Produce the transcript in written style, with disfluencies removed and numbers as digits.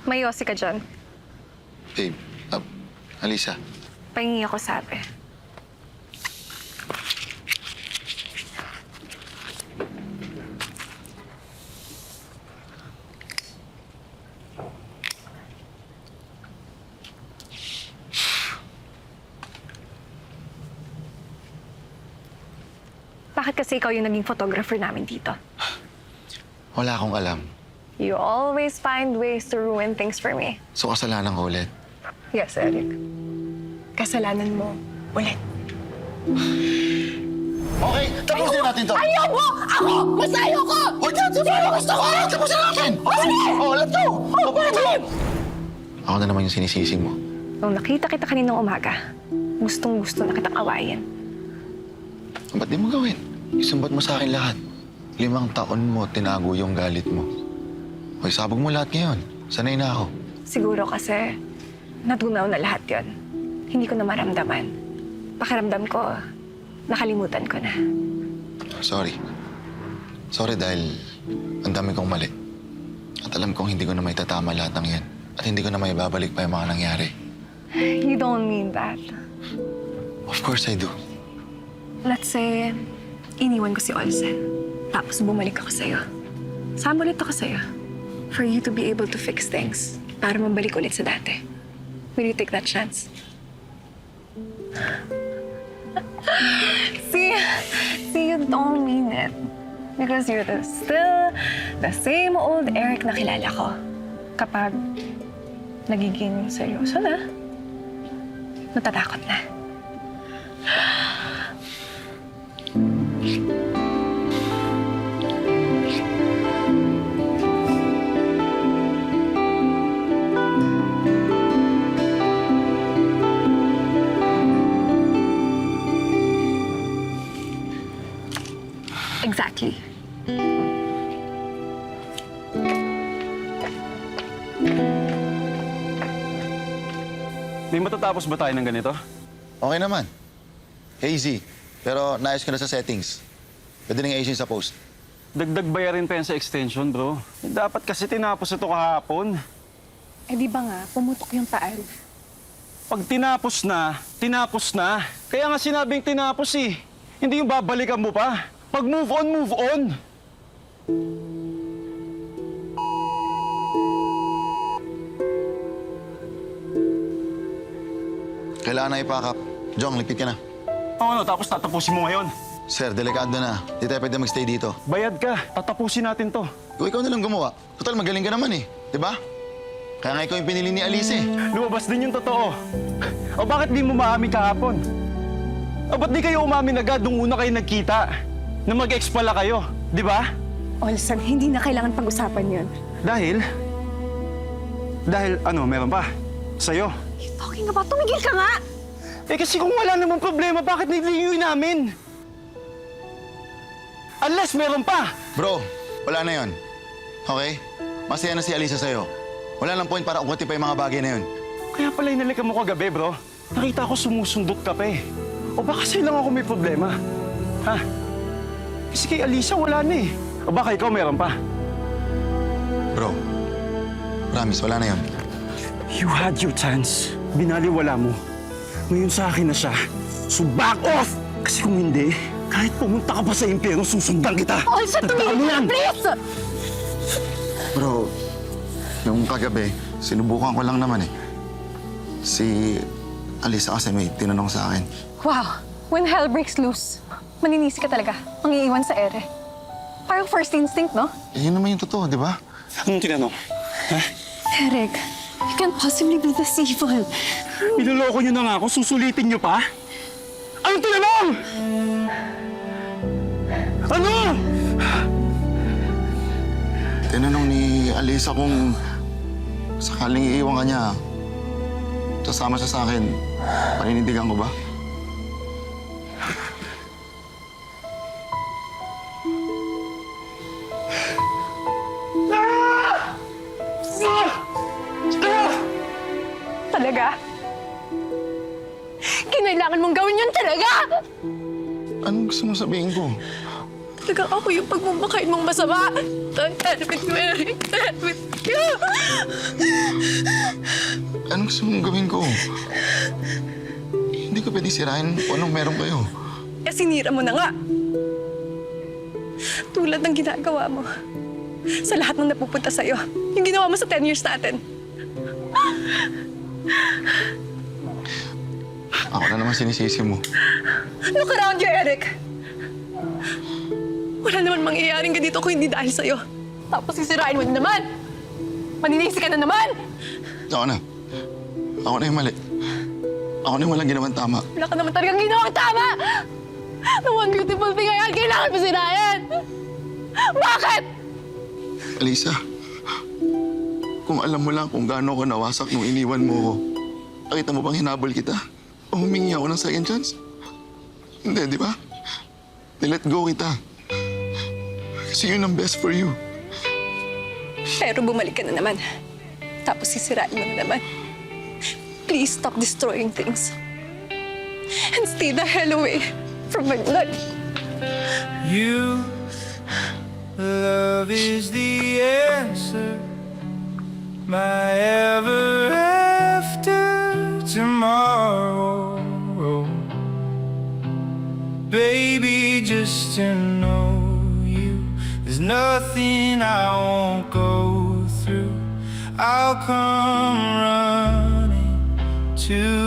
May yosi ka dyan. Babe, Alisa. Pahingi ako sabi. Bakit kasi ikaw yung naging photographer namin dito? Wala akong alam. You always find ways to ruin things for me. So kasalanan ko ulit. Yes, Eric. Kasalanan mo ulit. Okay, tapusin natin to. Ayoko! Ako! Mas ayoko! Huwag na, gusto ko! Tapusin natin! Let's go! Bakit? Ako na naman yung sinisisi mo. Nung nakita kita kaninang umaga, gustong-gusto na kitang awayin. Ba't di mo gawin? Isumbat mo sa akin lahat. 5 taon mo, tinago yung galit mo. Hoy, sabog mo lahat ngayon. Sanay na ako. Siguro kasi natunaw na lahat yon. Hindi ko na maramdaman. Pakiramdam ko, nakalimutan ko na. Sorry. Sorry dahil ang dami kong mali. At alam kong hindi ko na may tatama lahat ng yan. At hindi ko na may babalik pa yung mga nangyari. You don't mean that. Of course I do. Let's say, iniwan ko si Olsen. Tapos bumalik ako sa'yo. Sama ulit ako sa'yo. For you to be able to fix things. Para mabalik ulit sa dati. Will you take that chance? See, you don't mean it. Because you're still the same old Eric na kilala ko. Kapag nagiging seryoso na, natatakot na. Exactly. May matatapos ba tayo ng ganito? Okay naman. Easy. Pero naayos ko na sa settings. Pwede nang i-agent sa post. Dagdag bayarin pa yan sa extension, bro. Dapat kasi tinapos ito kahapon. Eh di ba nga, pumutok yung paan. Pag tinapos na, tinapos na. Kaya nga sinabing tinapos eh. Hindi yung babalikan mo pa. Pag move on, move on. Kailangan na ipakap. Jong, lipit ka na. Ano, tapos tatapusin mo ngayon. Sir, delikado na. Di tayo pwede magstay dito. Bayad ka. Tatapusin natin to. Kung ikaw na lang gumawa, total magaling ka naman eh. Di ba? Kaya nga ikaw yung pinili ni Alice eh. Lumabas din yung totoo. O bakit di mo maamin kahapon? O ba't di kayo umamin agad nung una kayo nagkita? Na mag-ex pala kayo, di ba? Olsen, hindi na kailangan pag-usapan yun. Dahil ano, meron pa? Sa'yo. Talking about, tumigil ka nga! Eh kasi kung wala namang problema, bakit nililiyoy namin? Unless meron pa. Bro, wala na yon. Okay? Masaya na si Alisa sa'yo. Wala lang point para ugutin pa yung mga bagay na yun. Kaya pala inalikan mo kagabi, bro. Nakita ko sumusundot ka pa eh. O baka sa'yo lang ako may problema? Ha? Kasi kay Alisa wala na eh. O baka ikaw meron pa? Bro, promise, wala na yon. You had your chance. Binaliwala mo. Ngayon sa akin na siya. So back off! Kasi kung hindi, kahit pumunta ka pa sa impyerno, susundan kita. Olsen, Tandaan mo yan! please! Bro, yung kagabi, sinubukan ko lang naman eh. Si Alisa kasi may tinanong sa akin. Wow, when hell breaks loose, maninisi ka talaga. Mangiiwan sa ere. Parang first instinct, no? Eh, yun naman yung totoo, di ba? Anong tinanong? Ha? Eric, you can't possibly be this evil. Niloloko niyo na nga ako, susulitin niyo pa? Anong tinanong? Ano? Tinanong ni Alisa kung sakaling iiwan ka niya, sasama siya sa akin. Paninindigan ko ba? Talaga? Kinailangan mong gawin yun talaga! Anong gusto mo sabihin ko? Talagang ako yung pagmamakain mong masama. Don't end with you, Eric. Don't end with you. Anong gusto mong gawin ko? Hindi ko pwede sirain kung anong meron kayo. Eh, sinira mo na nga. Tulad ng ginagawa mo. Sa lahat ng napupunta sa'yo. Yung ginawa mo sa 10 years natin. Ako na naman sinisisi mo. Look around you, Eric. Wala naman mangyayaring ganito kung hindi dahil sa'yo. Tapos sisirain mo na naman. Maninisi ka na naman. Ako na. Ako na yung mali. Ako na yung walang ginawang tama. Wala ka naman talagang ginawang tama. The one beautiful thing I had, kailangan mo sirayan. Bakit? Alisa, kung alam mo lang kung gaano ako nawasak nung iniwan mo ko, nakita mo bang hinabol kita? O humingi ako ng second chance? Hindi, di ba? Nilet go kita. Kasi yun ang best for you. Pero bumalik ka na naman. Tapos sisirain mo na naman. Please stop destroying things. And stay the hell away from my blood. You, love is the answer. My ever after tomorrow. Baby, just to know you, there's nothing I won't go through. I'll come running to